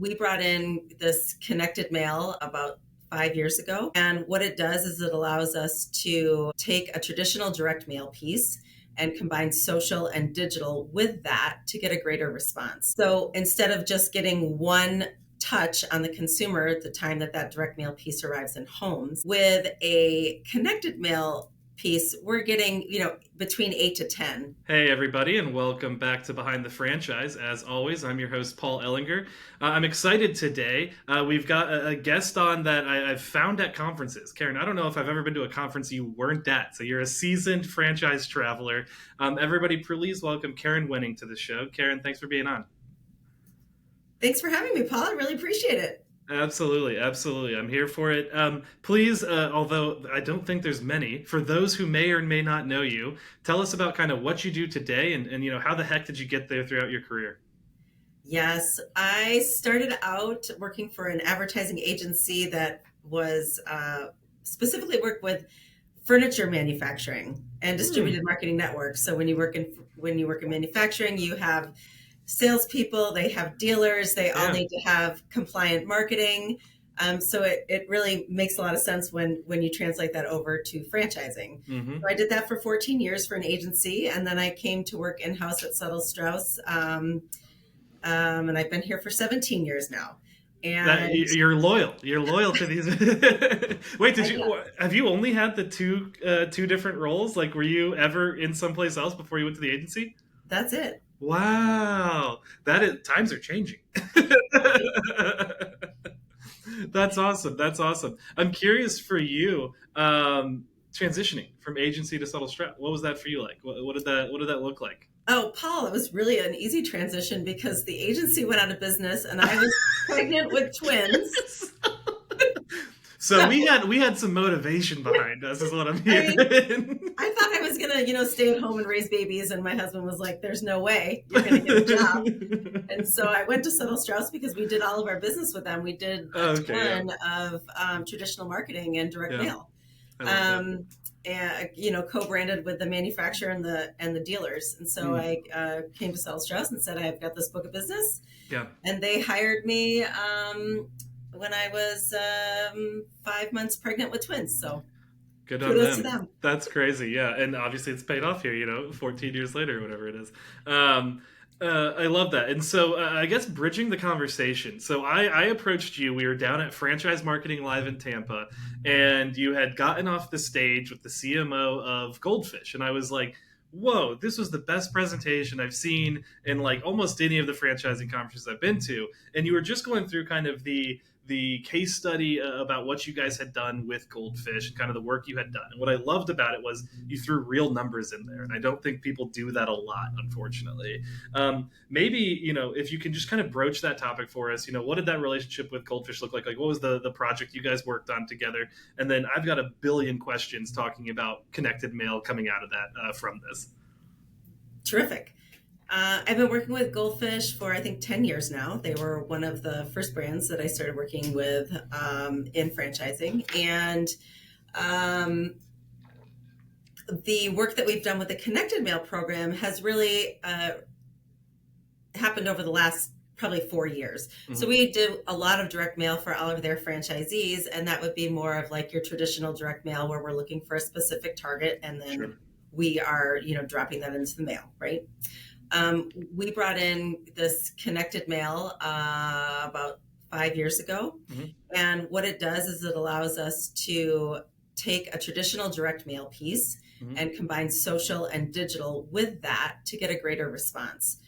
We brought in this connected mail about 5 years ago. And what it does is it allows us to take a traditional direct mail piece and combine social and digital with that to get a greater response. So instead of just getting one touch on the consumer at the time that that direct mail piece arrives in homes, with a connected mail piece, we're getting, between 8 to 10. Hey, everybody, and welcome back to Behind the Franchise. As always, I'm your host, Paul Ehlinger. I'm excited today. We've got a guest on that I've found at conferences. Karen, I don't know if I've ever been to a conference you weren't at, so you're a seasoned franchise traveler. Everybody, please welcome Karen Wenning to the show. Karen, thanks for being on. Thanks for having me, Paul. I really appreciate it. Absolutely, absolutely. I'm here for it. Please, although I don't think there's many, for those who may or may not know you, tell us about kind of what you do today and how the heck did you get there throughout your career? Yes, I started out working for an advertising agency that was specifically worked with furniture manufacturing and distributed marketing networks. So when you work in manufacturing, you have salespeople, they have dealers, they all need to have compliant marketing. So it really makes a lot of sense when you translate that over to franchising. Mm-hmm. So I did that for 14 years for an agency, and then I came to work in-house at Suttle-Straus, and I've been here for 17 years now. And you're loyal. You're loyal to these. Wait, have you only had the two different roles? Like, were you ever in someplace else before you went to the agency? That's it. Wow, times are changing. That's awesome. That's awesome. I'm curious for you, transitioning from agency to Suttle-Straus. What was that for you like? What did that look like? Oh, Paul, it was really an easy transition because the agency went out of business and I was pregnant with twins. So we had some motivation behind us, is what I'm hearing. I thought I was gonna, stay at home and raise babies, and my husband was like, "There's no way you're gonna get a job." And so I went to Suttle-Straus because we did all of our business with them. We did a ton of traditional marketing and direct mail, and co-branded with the manufacturer and the dealers. And so I came to Suttle-Straus and said, "I've got this book of business." Yeah. And they hired me when I was 5 months pregnant with twins. So good on kudos to them. That's crazy. Yeah. And obviously it's paid off here, 14 years later, or whatever it is. I love that. And so I guess bridging the conversation. So I approached you. We were down at Franchise Marketing Live in Tampa, and you had gotten off the stage with the CMO of Goldfish. And I was like, whoa, this was the best presentation I've seen in like almost any of the franchising conferences I've been to. And you were just going through kind of the case study about what you guys had done with Goldfish and kind of the work you had done. And what I loved about it was you threw real numbers in there. And I don't think people do that a lot, unfortunately. Maybe, if you can just kind of broach that topic for us, what did that relationship with Goldfish look like? Like, what was the project you guys worked on together? And then I've got a billion questions talking about connected mail coming out of that from this. Terrific. I've been working with Goldfish for, I think, 10 years now. They were one of the first brands that I started working with in franchising. And the work that we've done with the Connected Mail program has really happened over the last probably 4 years. Mm-hmm. So we do a lot of direct mail for all of their franchisees, and that would be more of like your traditional direct mail where we're looking for a specific target, and then we are, dropping that into the mail, right? We brought in this connected mail about 5 years ago. Mm-hmm. And what it does is it allows us to take a traditional direct mail piece and combine social and digital with that to get a greater response.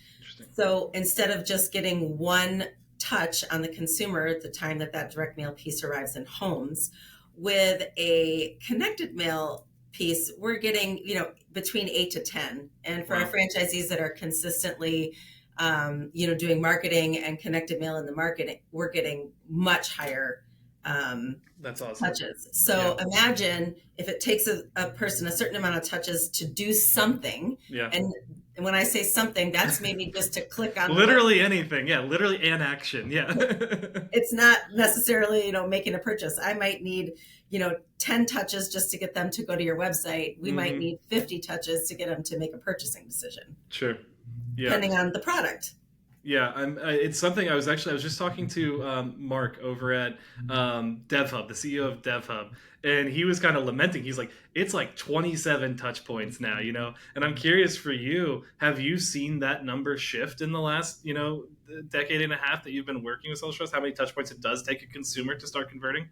So instead of just getting one touch on the consumer at the time that that direct mail piece arrives in homes, with a connected mail piece, we're getting, between 8 to 10. And for our franchisees that are consistently, doing marketing and connected mail in the market, we're getting much higher that's awesome. touches. So imagine if it takes a person a certain amount of touches to do something. Yeah. And when I say something, that's maybe just to click on literally anything. Yeah, literally an action. Yeah. It's not necessarily, making a purchase. I might need 10 touches just to get them to go to your website. We might need 50 touches to get them to make a purchasing decision. Sure. Yeah. Depending on the product. Yeah, it's something I was just talking to Mark over at DevHub, the CEO of DevHub, and he was kind of lamenting. He's like, it's like 27 touch points now, you know. And I'm curious for you, have you seen that number shift in the last, decade and a half that you've been working with Suttle-Straus? How many touch points it does take a consumer to start converting?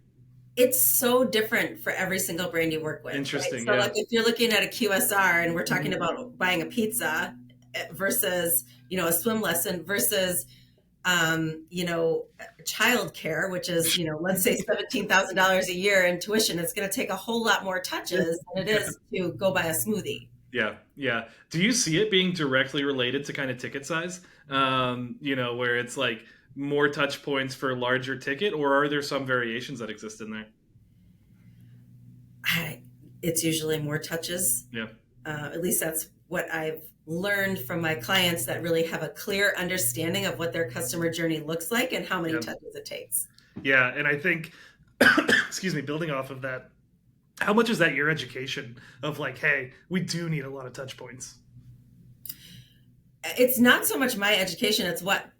It's so different for every single brand you work with, right? Interesting. So, Yeah. like, if you're looking at a QSR and we're talking Hmm. about buying a pizza versus, a swim lesson versus, childcare, which is, let's say $17,000 a year in tuition, it's going to take a whole lot more touches than it Yeah. is to go buy a smoothie. Yeah, yeah. Do you see it being directly related to kind of ticket size? Where it's like more touch points for larger ticket, or are there some variations that exist in there? I, it's usually more touches. Yeah, At least that's what I've learned from my clients that really have a clear understanding of what their customer journey looks like and how many yeah, touches it takes. yeah. And I think, excuse me, building off of that, how much is that your education of like, hey, we do need a lot of touch points? It's not so much my education, but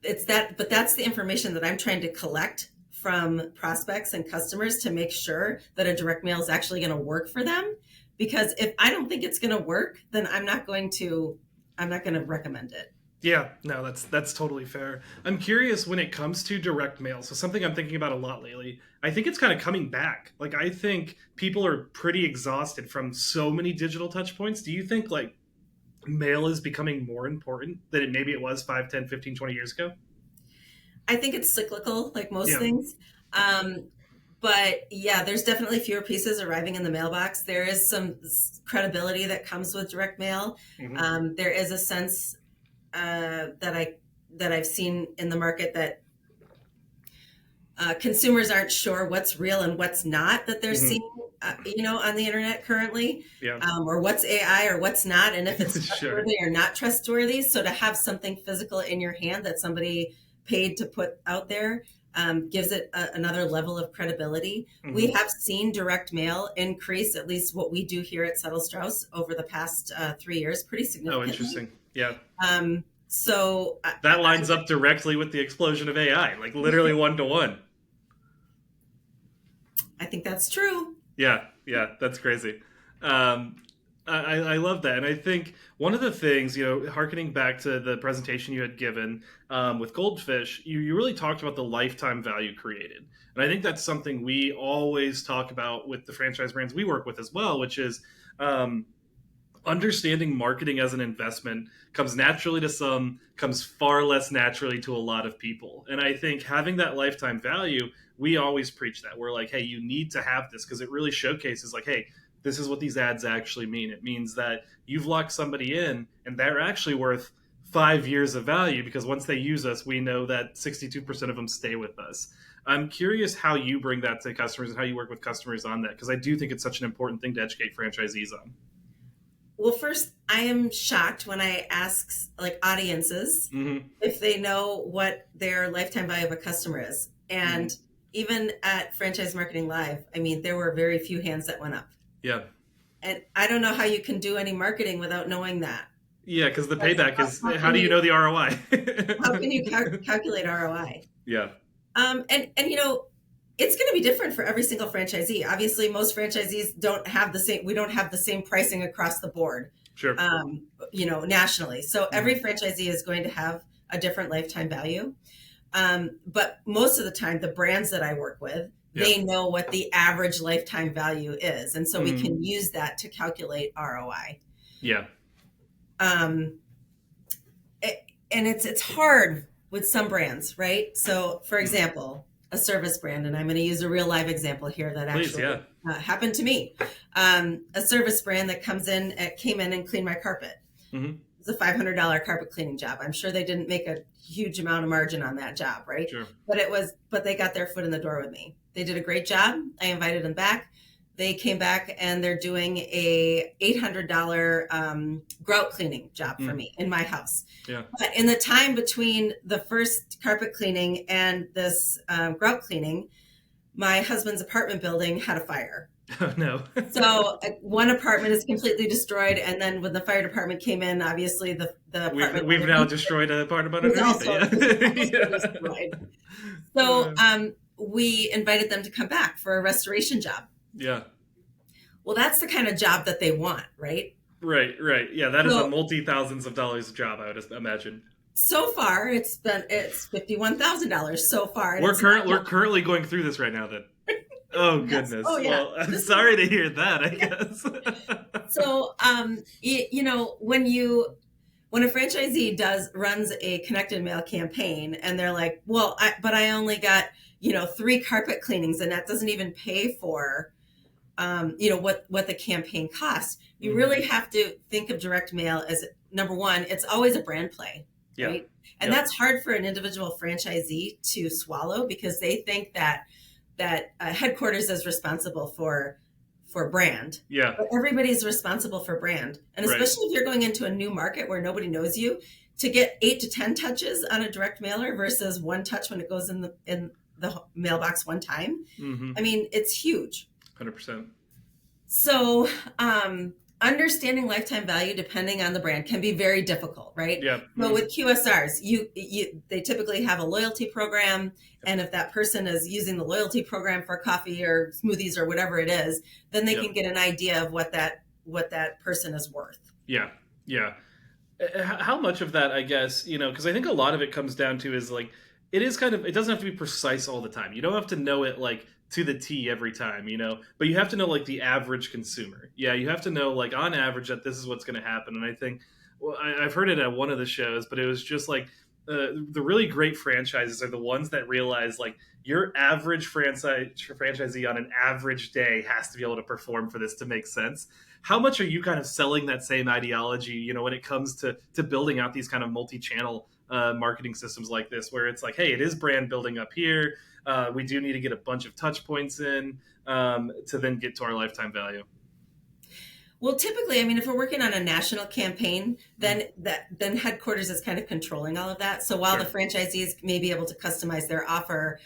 that's the information that I'm trying to collect from prospects and customers to make sure that a direct mail is actually going to work for them. Because if I don't think it's going to work, then I'm not going to recommend it. Yeah, no, that's totally fair. I'm curious when it comes to direct mail. So something I'm thinking about a lot lately. I think it's kind of coming back. Like I think people are pretty exhausted from so many digital touch points. Do you think like mail is becoming more important than maybe it was 5, 10, 15, 20 years ago? I think it's cyclical, like most Yeah. things. Um, but yeah, there's definitely fewer pieces arriving in the mailbox. There is some credibility that comes with direct mail. Hmm. There is a sense that I've seen in the market that consumers aren't sure what's real and what's not that they're Hmm. seeing, on the internet currently, Yeah. or what's AI or what's not, and if it's Sure. trustworthy or not trustworthy. So to have something physical in your hand that somebody paid to put out there gives it another level of credibility. We Hmm. have seen direct mail increase, at least what we do here at Suttle-Straus over the past 3 years, pretty Oh, significantly. interesting. Yeah. So That lines up directly with the explosion of AI, like literally one to one. I think that's true. Yeah, yeah, that's crazy. Um, I love that, and I think one of the things, harkening back to the presentation you had given with Goldfish, you really talked about the lifetime value created, and I think that's something we always talk about with the franchise brands we work with as well, which is um, understanding marketing as an investment comes naturally to some, comes far less naturally to a lot of people. And I think having that lifetime value, we always preach that. We're like, hey, you need to have this because it really showcases, like, hey, this is what these ads actually mean. It means that you've locked somebody in and they're actually worth 5 years of value because once they use us, we know that 62% of them stay with us. I'm curious how you bring that to customers and how you work with customers on that because I do think it's such an important thing to educate franchisees on. Well, first, I am shocked when I ask like audiences Hmm. if they know what their lifetime value of a customer is. And Hmm. even at Franchise Marketing Live, I mean, there were very few hands that went up. Yeah. And I don't know how you can do any marketing without knowing that. Yeah, because the Because payback is how how can do you you know the ROI? calculate ROI? Yeah. And it's going to be different for every single franchisee. Obviously, most franchisees don't have the same. We don't have the same pricing across the board, Sure. nationally. So every Hmm. franchisee is going to have a different lifetime value. But most of the time, the brands that I work with, Yeah. they know what the average lifetime value is, and so we Hmm. can use that to calculate ROI. Yeah. Um, and it's hard with some brands, right? So, for Hmm. example, a service brand, and I'm going to use a real live example here that Please. actually Yeah. happened to me. A service brand that came in and cleaned my carpet. Hmm. It's a $500 carpet cleaning job. I'm sure they didn't make a huge amount of margin on that job, right? Sure. But they got their foot in the door with me. They did a great job. I invited them back. They came back and they're doing a $800 grout cleaning job for Mm. me in my house. Yeah. But in the time between the first carpet cleaning and this grout cleaning, my husband's apartment building had a fire. Oh no. So one apartment is completely destroyed, and then when the fire department came in, obviously the apartment We've now underneath destroyed a part about was underneath also it. destroyed. So Yeah. we invited them to come back for a restoration job. Yeah. Well, that's the kind of job that they want, right? Right, right. Yeah, that is a So multi-thousands of dollars job, I would imagine. so far it's $51,000 so far, and it's not. We're currently going through this right now then. Oh Yes. Oh goodness. yeah. Well, I'm This is sorry to hear that, I yeah. guess. So when a franchisee runs a connected mail campaign and they're like, well, but I only got 3 carpet cleanings, and that doesn't even pay for what the campaign costs. You really have to think of direct mail as, number one, it's always a brand play, Yeah. right? And Yep. that's hard for an individual franchisee to swallow, because they think that headquarters is responsible for brand. Yeah. But everybody's responsible for brand. And Right. especially if you're going into a new market where nobody knows you, to get 8 to 10 touches on a direct mailer versus one touch when it goes in the mailbox one time. Mm-hmm. I mean, it's huge. 100%. So, understanding lifetime value depending on the brand can be very difficult, right? Yeah. But with QSRs, they typically have a loyalty program, and if that person is using the loyalty program for coffee or smoothies or whatever it is, then they can get an idea of what that person is worth. Yeah. Yeah. How much of that, I guess, because I think a lot of it comes down to is like, it doesn't have to be precise all the time. You don't have to know it like to the T every time, but you have to know like the average consumer. Yeah, you have to know like on average that this is what's going to happen. And I think, well, I've heard it at one of the shows, but it was just like the really great franchises are the ones that realize like your average franchisee on an average day has to be able to perform for this to make sense. How much are you kind of selling that same ideology, when it comes to building out these kind of multi-channel marketing systems like this, where it's like, hey, it is brand building up here. We do need to get a bunch of touch points in to then get to our lifetime value. Well, typically, I mean, if we're working on a national campaign, then headquarters is kind of controlling all of that. So while the franchisees may be able to customize their offer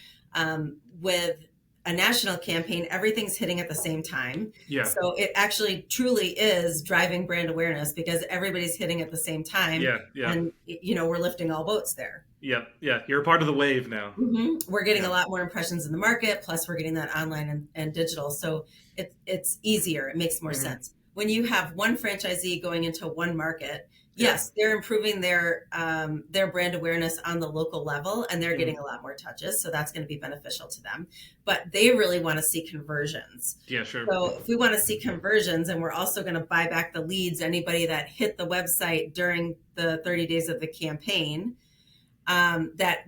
with a national campaign, everything's hitting at the same time. Yeah. So it actually truly is driving brand awareness because everybody's hitting at the same time. Yeah. Yeah. And, we're lifting all boats there. Yeah. Yeah. You're a part of the wave now. Mm-hmm. We're getting a lot more impressions in the market. Plus we're getting that online and digital. So it's easier. It makes more sense. When you have one franchisee going into one market, yes, they're improving their brand awareness on the local level, and they're getting a lot more touches. So that's going to be beneficial to them. But they really want to see conversions. Yeah, sure. So if we want to see conversions, and we're also going to buy back the leads, anybody that hit the website during the 30 days of the campaign, that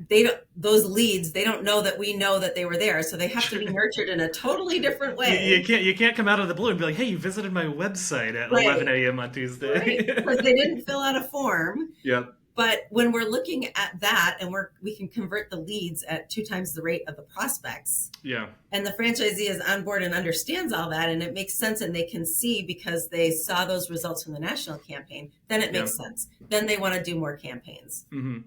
those leads, they don't know that we know that they were there. So they have to be nurtured in a totally different way. You can't come out of the blue and be like, hey, you visited my website at 11 a.m. on Tuesday. Right? Because they didn't fill out a form. Yep. But when we're looking at that, and we can convert the leads at 2 times the rate of the prospects. Yeah. And the franchisee is on board and understands all that, and it makes sense, and they can see because they saw those results from the national campaign, then it makes sense. Then they want to do more campaigns. Mm-hmm.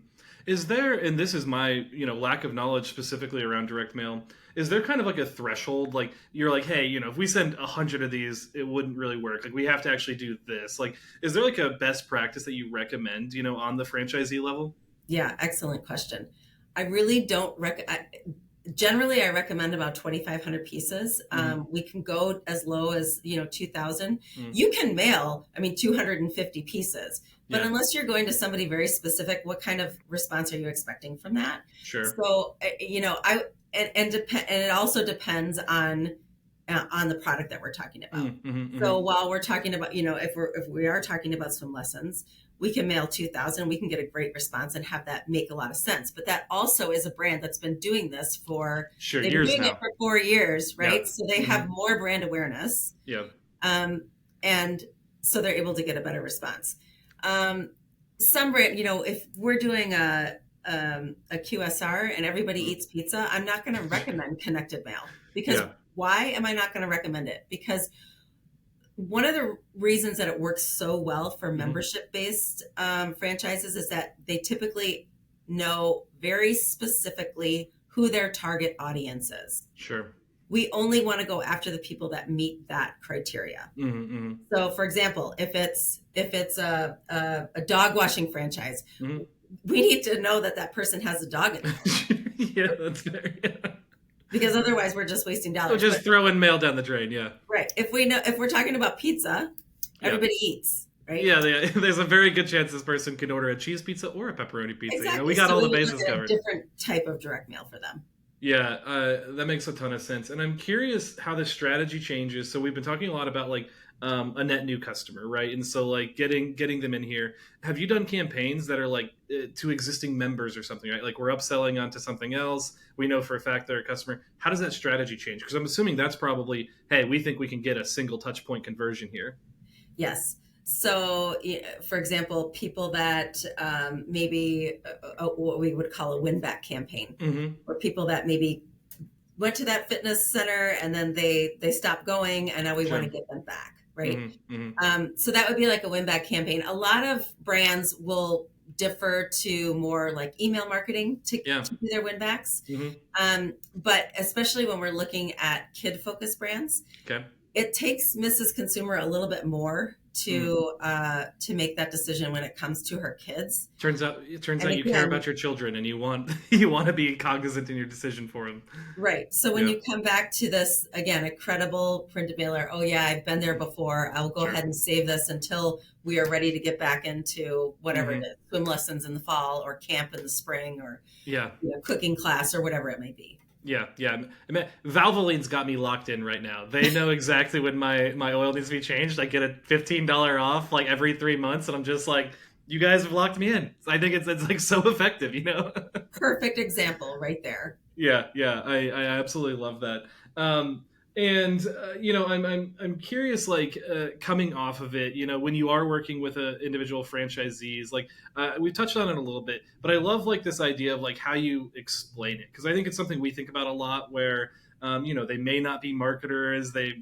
Is there, and this is my lack of knowledge specifically around direct mail, is there kind of like a threshold, like you're like, hey, if we send 100 of these, it wouldn't really work, like we have to actually do this, like is there like a best practice that you recommend on the franchisee level? Yeah, excellent question. I really don't generally I recommend about 2,500 pieces. We can go as low as 2,000. You can mail 250 pieces, but unless you're going to somebody very specific, what kind of response are you expecting from that? Sure. So and it also depends on the product that we're talking about. So while we're talking about if we are talking about swim lessons, we can mail 2,000. We can get a great response and have that make a lot of sense. But that also is a brand that's been doing this for they've been doing it for 4 years, right? So they have more brand awareness. Yeah. And so they're able to get a better response. Some brand, if we're doing a QSR and everybody eats pizza, I'm not going to recommend connected mail because why am I not going to recommend it? Because one of the reasons that it works so well for membership-based franchises is that they typically know very specifically who their target audience is. Sure. we only want to go after the people that meet that criteria. Mm-hmm. So, for example, if it's a dog washing franchise, Mm-hmm. we need to know that that person has a dog in it. Yeah, that's fair. Yeah. Because otherwise we're just wasting dollars. Or just throwing mail down the drain. Yeah. Right. If we're talking about pizza, everybody eats, right? Yeah, there's a very good chance this person can order a cheese pizza or a pepperoni pizza. Exactly. We got so all the we bases look at covered. A different type of direct mail for them. Yeah, that makes a ton of sense. And I'm curious how this strategy changes. So we've been talking a lot about like a net new customer, right? And so like getting them in here. Have you done campaigns that are like to existing members or something, right? Like we're upselling onto something else. We know for a fact they're a customer. How does that strategy change? Because I'm assuming that's probably, hey, we think we can get a single touch point conversion here. Yes. So, for example, people that maybe what we would call a win-back campaign, Mm-hmm. or people that maybe went to that fitness center and then they stopped going, and now we want to get them back, right? Mm-hmm. Mm-hmm. So that would be like a win-back campaign. A lot of brands will defer to more like email marketing to do their win-backs. Mm-hmm. But especially when we're looking at kid-focused brands, it takes Mrs. Consumer a little bit more to make that decision when it comes to her kids. Turns out you care about your children, and you want to be cognizant in your decision for them. Right. So when you come back to this again, a credible printed mailer. Oh yeah, I've been there before. I'll go ahead and save this until we are ready to get back into whatever it is, swim lessons in the fall, or camp in the spring, or cooking class, or whatever it may be. Yeah. I mean, Valvoline's got me locked in right now. They know exactly when my oil needs to be changed. I get a $15 off like every 3 months, and I'm just like, you guys have locked me in. I think it's like so effective, Perfect example right there. Yeah, I absolutely love that. I'm curious, like coming off of it, when you are working with individual franchisees, like we've touched on it a little bit, but I love like this idea of like how you explain it, because I think it's something we think about a lot where they may not be marketers, they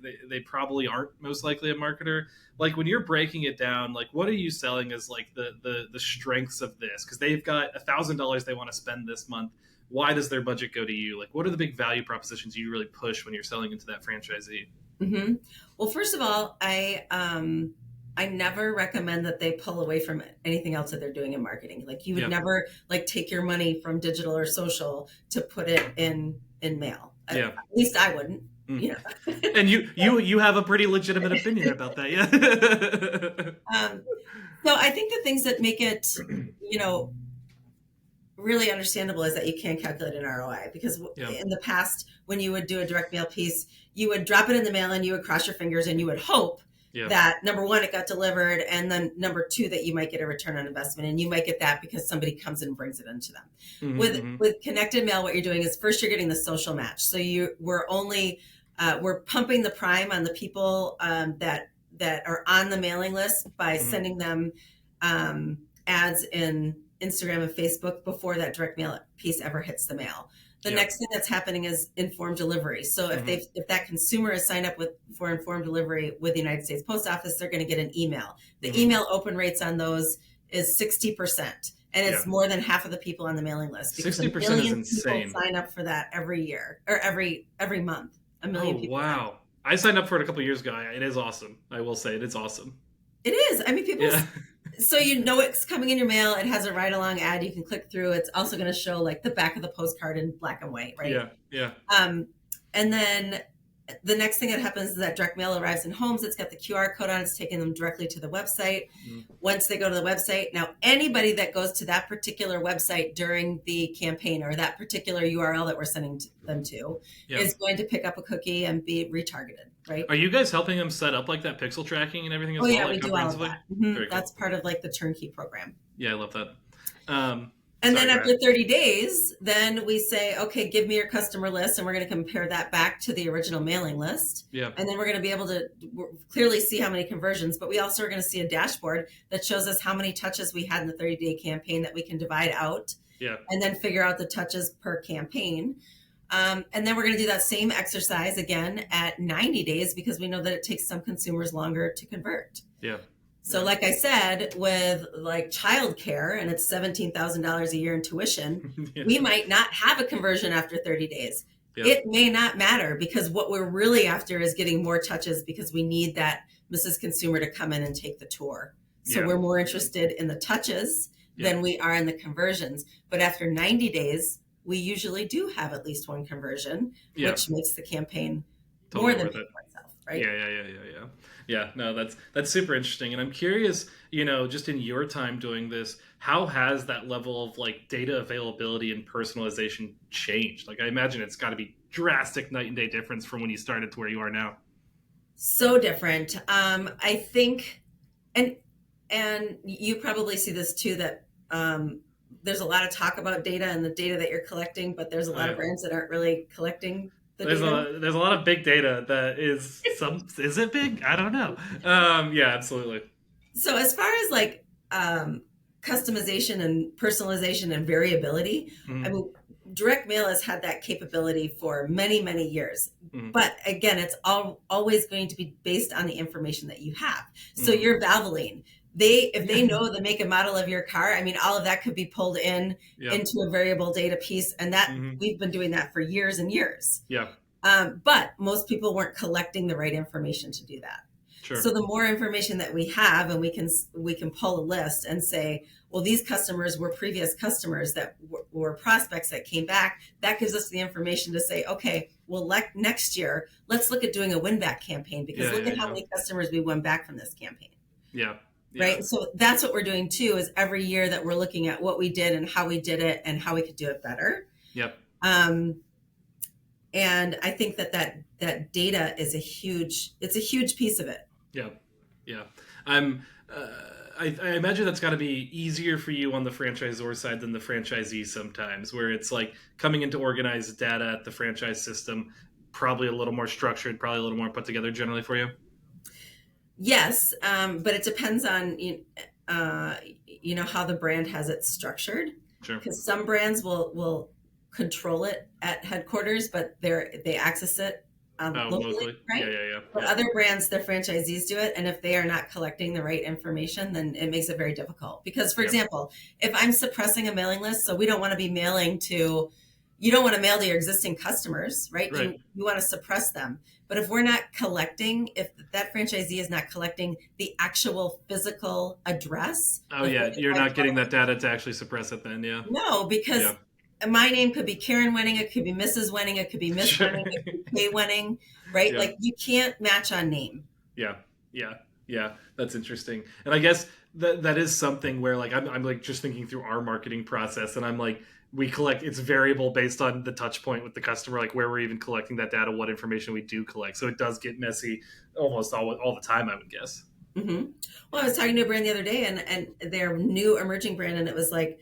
probably aren't most likely a marketer. Like when you're breaking it down, like what are you selling as like the strengths of this? Because they've got $1,000 they want to spend this month. Why does their budget go to you? Like, what are the big value propositions you really push when you're selling into that franchisee? Mm-hmm. Well, first of all, I never recommend that they pull away from anything else that they're doing in marketing. Like you would never like take your money from digital or social to put it in mail. At least I wouldn't. And you have a pretty legitimate opinion about that, yeah. So I think the things that make it, really understandable is that you can calculate an ROI, because in the past, when you would do a direct mail piece, you would drop it in the mail and you would cross your fingers and you would hope that number one, it got delivered, and then number two, that you might get a return on investment, and you might get that because somebody comes and brings it into them. Mm-hmm. With connected mail, what you're doing is first you're getting the social match. So we're pumping the prime on the people that are on the mailing list by sending them ads in Instagram and Facebook before that direct mail piece ever hits the mail. The next thing that's happening is informed delivery. So if that consumer is signed up for informed delivery with the United States Post Office, they're going to get an email. The email open rates on those is 60%. And it's more than half of the people on the mailing list. 60% is insane. People sign up for that every year, or every month. 1 million people. Wow. I signed up for it a couple of years ago. It is awesome. I will say it's awesome. It is. I mean, people... So it's coming in your mail. It has a ride-along ad you can click through. It's also going to show like the back of the postcard in black and white, right? Yeah. And then the next thing that happens is that direct mail arrives in homes. It's got the QR code on. It's taking them directly to the website. Once they go to the website, now anybody that goes to that particular website during the campaign, or that particular URL that we're sending them to, is going to pick up a cookie and be retargeted. Right. Are you guys helping them set up like that pixel tracking and everything as well? Yeah, like we do all of that. Mm-hmm. Cool. That's part of like the turnkey program. Yeah, I love that. And then after 30 days, then we say, okay, give me your customer list, and we're going to compare that back to the original mailing list. Yeah. And then we're going to be able to clearly see how many conversions, but we also are going to see a dashboard that shows us how many touches we had in the 30-day campaign that we can divide out. Yeah. And then figure out the touches per campaign. And then we're going to do that same exercise again at 90 days, because we know that it takes some consumers longer to convert. Yeah. So like I said, with like childcare, and it's $17,000 a year in tuition, we might not have a conversion after 30 days. Yeah. It may not matter, because what we're really after is getting more touches, because we need that Mrs. Consumer to come in and take the tour. So Yeah. we're more interested in the touches Yeah. than we are in the conversions. But after 90 days, we usually do have at least one conversion, Yeah. which makes the campaign more Totally than worth pay it. for itself, right? Yeah. Yeah, no, that's super interesting. And I'm curious, just in your time doing this, how has that level of like data availability and personalization changed? Like I imagine it's got to be drastic night and day difference from when you started to where you are now. So different. I think, and you probably see this too, that there's a lot of talk about data and the data that you're collecting, but there's a Oh lot of yeah. brands that aren't really collecting the There's data. a lot of big data that is it big? I don't know. Yeah, absolutely. So as far as like customization and personalization and variability, I Mm-hmm. mean, direct mail has had that capability for many, many years. Mm-hmm. But again, it's always going to be based on the information that you have. So Mm-hmm. your Valvoline, if they Yeah. know the make and model of your car, I mean, all of that could be pulled Yeah. into a variable data piece, and that Mm-hmm. we've been doing that for years and years. Yeah. But most people weren't collecting the right information to do that. Sure. So the more information that we have, and we can pull a list and say, well, these customers were previous customers that were prospects that came back. That gives us the information to say, okay, well, next year, let's look at doing a win back campaign, because Yeah. look Yeah. at how Yeah. many customers we won back from this campaign. Yeah. Yeah. Right. So that's what we're doing too, is every year that we're looking at what we did and how we did it and how we could do it better. Yep. And I think that data is it's a huge piece of it. Yeah, yeah. I'm. I imagine that's got to be easier for you on the franchisor side than the franchisee sometimes, where it's like coming into organized data at the franchise system, probably a little more structured, probably a little more put together generally for you. Yes, but it depends on how the brand has it structured. Sure. Because some brands will control it at headquarters, but they access it Oh, locally, locally. Yeah, right? yeah, yeah, But yeah. other brands, their franchisees do it, and if they are not collecting the right information, then it makes it very difficult. Because, for Yeah. example, if I'm suppressing a mailing list, so we don't want to be mailing to, you don't want to mail to your existing customers, right? Right. You want to suppress them. But if we're not collecting, if that franchisee is not collecting the actual physical address Oh, of yeah. where they You're buy not getting that product, data to actually suppress it then. Yeah. no, because Yeah. my name could be Karen Wenning, it could be Mrs. Wenning, it could be Miss Sure. Wenning, it could be Kay Wenning, right? Yeah. Like you can't match on name. Yeah, yeah, yeah. That's interesting, and I guess that is something where like I'm like just thinking through our marketing process, and I'm like we collect it's variable based on the touch point with the customer, like where we're even collecting that data, what information we do collect. So it does get messy almost all the time, I would guess. Mm-hmm. Well, I was talking to a brand the other day, and their new emerging brand, and it was like,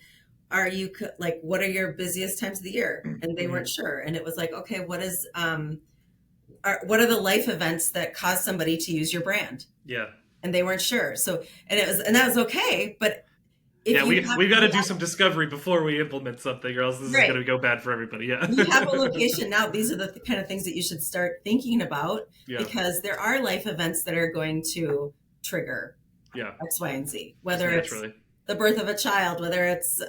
are you like, what are your busiest times of the year? And they Mm-hmm. weren't sure, and it was like, okay, what are the life events that cause somebody to use your brand? Yeah, And they weren't sure. So, and that was okay, but if yeah. you have, We got to do some discovery before we implement something, or else this is right, going to go bad for everybody. Yeah, you have a location now, these are the kind of things that you should start thinking about, yeah, because there are life events that are going to trigger yeah. X, Y, and Z, Just whether it's naturally. the birth of a child, whether it's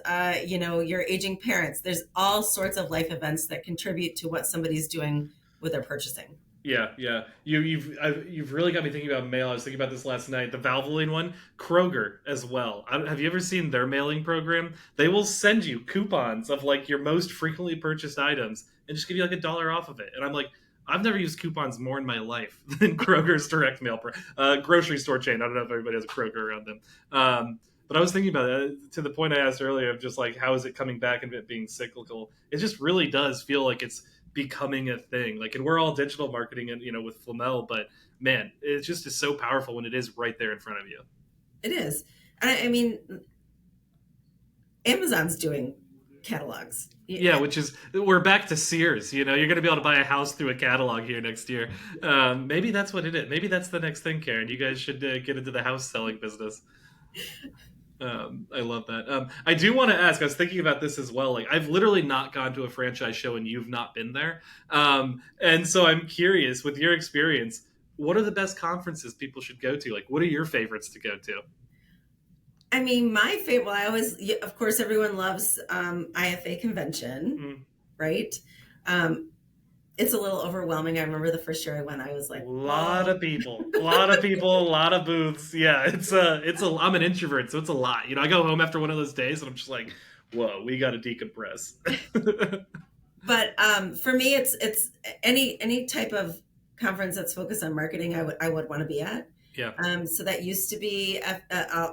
your aging parents. There's all sorts of life events that contribute to what somebody's doing with their purchasing. Yeah, yeah. You've really got me thinking about mail. I was thinking about this last night. The Valvoline one, Kroger as well. Have you ever seen their mailing program? They will send you coupons of like your most frequently purchased items and just give you like $1 off of it. And I'm like, I've never used coupons more in my life than Kroger's direct mail grocery store chain. I don't know if everybody has a Kroger around them. But I was thinking about it to the point I asked earlier of just like how is it coming back and it being cyclical? It just really does feel like it's becoming a thing. Like, and we're all digital marketing and with Flamel, but man, it just is so powerful when it is right there in front of you. It is. I mean, Amazon's doing catalogs. Yeah, which is we're back to Sears. You're going to be able to buy a house through a catalog here next year. Maybe that's what it is. Maybe that's the next thing, Karen. You guys should get into the house selling business. I love that. I do want to ask. I was thinking about this as well. Like, I've literally not gone to a franchise show, and you've not been there. And so I'm curious, with your experience, what are the best conferences people should go to? Like, what are your favorites to go to? I mean, my favorite. Well, I always, of course, everyone loves IFA convention, right? it's a little overwhelming. I remember the first year I went, I was like, Lot whoa. of people, a lot of people, a lot of booths. Yeah, I'm an introvert, so it's a lot. I go home after one of those days, and I'm just like, whoa, we got to decompress. But for me, it's any type of conference that's focused on marketing, I would want to be at. Yeah. So that used to be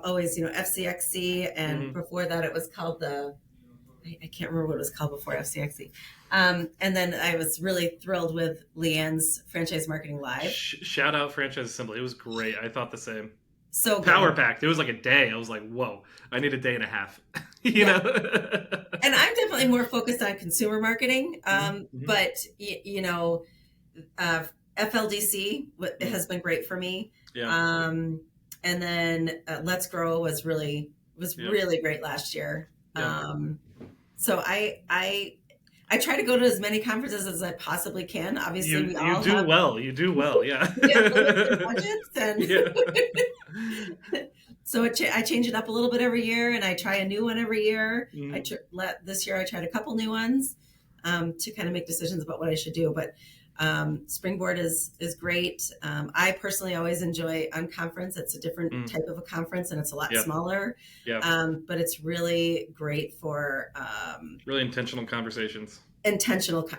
always, FCXC, and Hmm. before that it was called I can't remember what it was called before FCXC. And then I was really thrilled with Leanne's Franchise Marketing Live. Shout out Franchise Assembly. It was great. I thought the same. So Power good. packed. It was like a day. I was like, whoa, I need a day and a half. you Yeah. know? And I'm definitely more focused on consumer marketing. Hmm. But, uh, FLDC Hmm. has been great for me. Yeah. Um, and then Let's Grow was Yeah. really great last year. Yeah. So I try to go to as many conferences as I possibly can. Obviously, You do well. You do well. Yeah. we have limited budgets, and yeah. so I change it up a little bit every year, and I try a new one every year. Mhm. This year I tried a couple new ones to kind of make decisions about what I should do. But Springboard is great. I personally always enjoy Unconference. It's a different Mm. type of a conference, and it's a lot Yeah. smaller. Yeah. But it's really great for Really intentional conversations. intentional.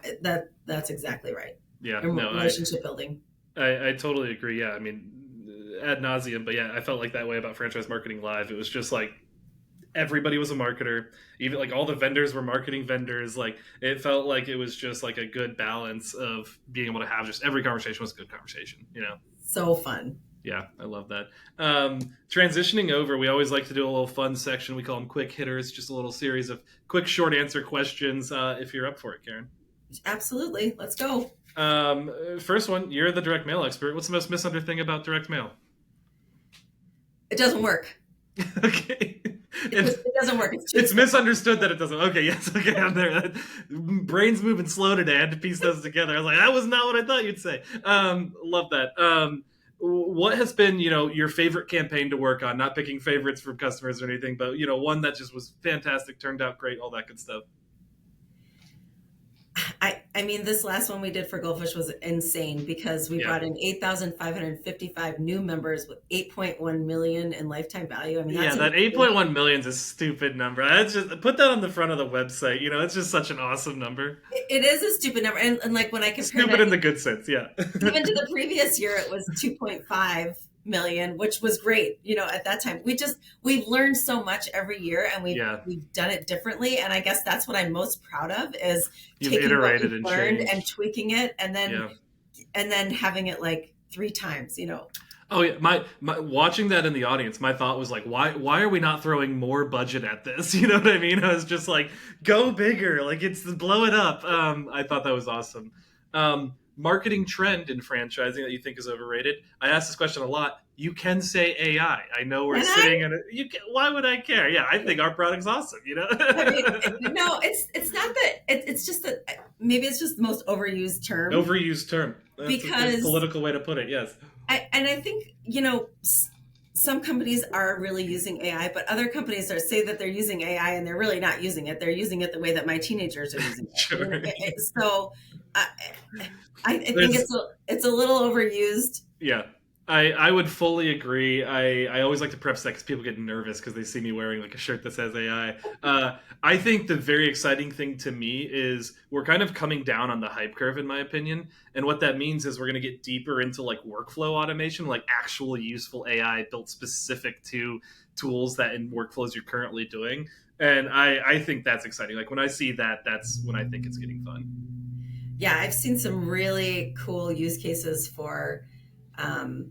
That's exactly right. Yeah. And No, relationship building. I totally agree. Yeah. I mean, ad nauseum, but yeah, I felt like that way about Franchise Marketing Live. It was just like everybody was a marketer. Even like all the vendors were marketing vendors. Like it felt like it was just like a good balance of being able to have just every conversation was a good conversation. So fun. Yeah, I love that. Transitioning over, we always like to do a little fun section. We call them quick hitters, just a little series of quick, short answer questions. If you're up for it, Karen. Absolutely. Let's go. First one, you're the direct mail expert. What's the most misunderstood thing about direct mail? It doesn't work. okay. It doesn't work. It's misunderstood that it doesn't. Okay, yes, okay, I'm there. Brain's moving slow today. I had to piece those together. I was like, that was not what I thought you'd say. Love that. What has been, your favorite campaign to work on? Not picking favorites from customers or anything, but one that just was fantastic, turned out great, all that good stuff. I mean, this last one we did for Goldfish was insane because we Yeah. brought in 8,555 new members with 8.1 million in lifetime value. I mean, Yeah, that's that insane. 8.1 million is a stupid number. That's just put that on the front of the website. It's just such an awesome number. It is a stupid number. And like when I compare Stupid that in the good sense, yeah. even to the previous year, it was 2.5 million, which was great. At that time, we've learned so much every year, and we've Yeah. we've done it differently. And I guess that's what I'm most proud of is You've taking what iterated we've and learned and changed. tweaking it, and then Yeah. having it like 3 times. Oh yeah, my watching that in the audience, my thought was like, why are we not throwing more budget at this? You know what I mean? I was just like, go bigger, like it's blow it up. I thought that was awesome. Marketing trend in franchising that you think is overrated. I ask this question a lot. You can say AI. I know we're And I sitting in it. Why would I care? Yeah, I think our product's awesome. I mean, no, it's not that. It's just that maybe it's just the most overused term Overused term. That's a good because political way to put it. Yes. I think some companies are really using AI, but other companies say that they're using AI and they're really not using it. They're using it the way that my teenagers are using it. Sure. So I, I think There's it's a little overused. Yeah, I would fully agree. I always like to preface that because people get nervous because they see me wearing like a shirt that says AI. I think the very exciting thing to me is we're kind of coming down on the hype curve, in my opinion. And what that means is we're going to get deeper into like workflow automation, like actual useful AI built specific to tools that in workflows you're currently doing. And I think that's exciting. Like when I see that, that's when I think it's getting fun. Yeah, I've seen some really cool use cases for um,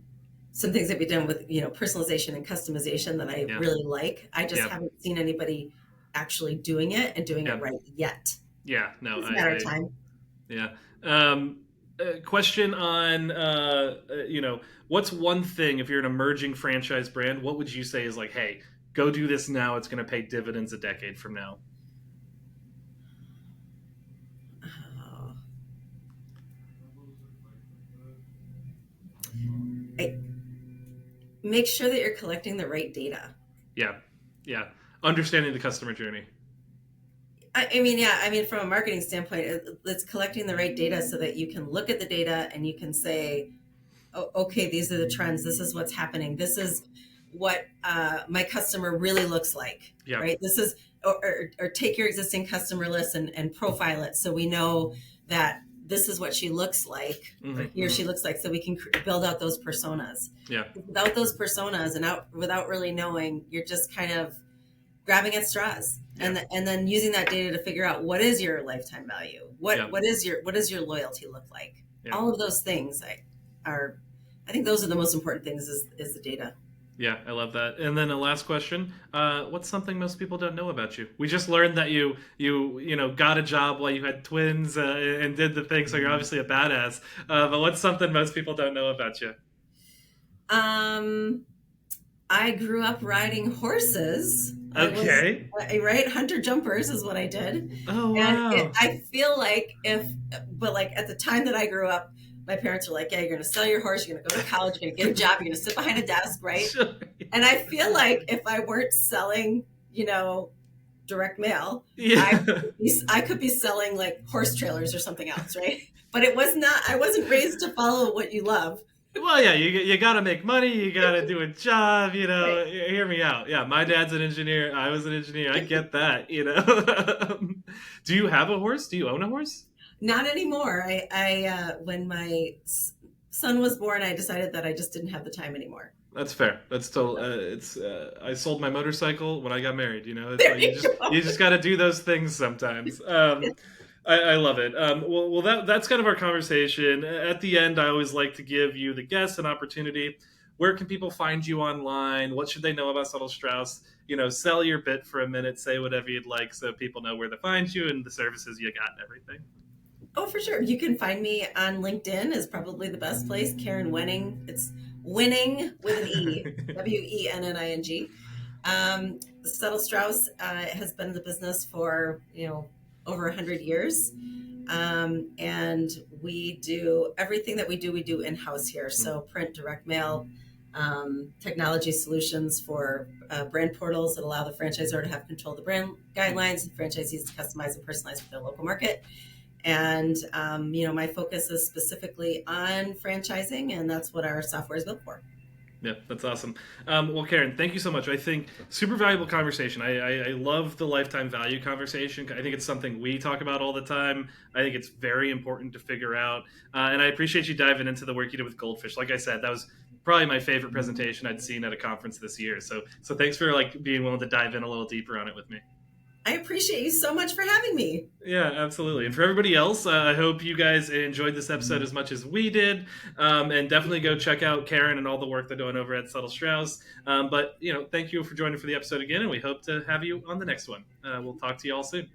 some things that we've done with personalization and customization that I Yeah, really like. I just yeah, haven't seen anybody actually doing it and doing it yeah, right yet. yeah. No, It's a matter of I time. yeah. Question on what's one thing if you're an emerging franchise brand, what would you say is like, hey, go do this now, it's going to pay dividends a decade from now? Uh, I, make sure that you're collecting the right data. Yeah, yeah. Understanding the customer journey. I mean, yeah, I mean, from a marketing standpoint, it's collecting the right data so that you can look at the data and you can say, oh, okay, these are the trends. This is what's happening. This is what my customer really looks like, Yeah. right? This is, or take your existing customer list and profile it so we know that this is what she looks like, or he or she looks like, so we can build out those personas. Yeah. Without those personas and without really knowing, you're just kind of grabbing at straws. Yeah. And then using that data to figure out what is your lifetime value, what is your loyalty look like. Yeah. All of those things are, I think those are the most important things is the data. Yeah, I love that. And then a last question: what's something most people don't know about you? We just learned that you know got a job while you had twins and did the thing, so you're obviously a badass. But what's something most people don't know about you? I grew up riding horses. Okay. Right, hunter jumpers is what I did. Oh wow. And I feel like but like at the time that I grew up, my parents were like, yeah, you're going to sell your horse, you're going to go to college, you're going to get a job, you're going to sit behind a desk, right? Sure. And I feel like if I weren't selling, direct mail, Yeah. I could be selling like horse trailers or something else, right? But I wasn't raised to follow what you love. Well, yeah, you got to make money. You got to do a job. Right. Hear me out. Yeah, my dad's an engineer. I was an engineer. I get that. Do you have a horse? Do you own a horse? Not anymore. When my son was born, I decided that I just didn't have the time anymore. That's fair. That's still. It's. I sold my motorcycle when I got married. It's There like you go. you just got to do those things sometimes. I love it. Well, that's kind of our conversation. At the end, I always like to give you, the guests, an opportunity. Where can people find you online? What should they know about Suttle-Straus? Sell your bit for a minute. Say whatever you'd like so people know where to find you and the services you got and everything. Oh, for sure. You can find me on LinkedIn is probably the best place. Karen Wenning. It's winning with an E, Wenning. Suttle-Straus has been in the business for, over 100 years. And we do everything that we do in-house here. So print, direct mail, technology solutions for brand portals that allow the franchisor to have control of the brand guidelines and franchisees to customize and personalize for their local market. And, my focus is specifically on franchising, and that's what our software is built for. Yeah, that's awesome. Well, Karen, thank you so much. I think super valuable conversation. I love the lifetime value conversation. I think it's something we talk about all the time. I think it's very important to figure out. And I appreciate you diving into the work you did with Goldfish. Like I said, that was probably my favorite presentation I'd seen at a conference this year. So thanks for being willing to dive in a little deeper on it with me. I appreciate you so much for having me. Yeah, absolutely. And for everybody else, I hope you guys enjoyed this episode as much as we did. And definitely go check out Karen and all the work they're doing over at Suttle-Straus. But, thank you for joining for the episode again, and we hope to have you on the next one. We'll talk to you all soon.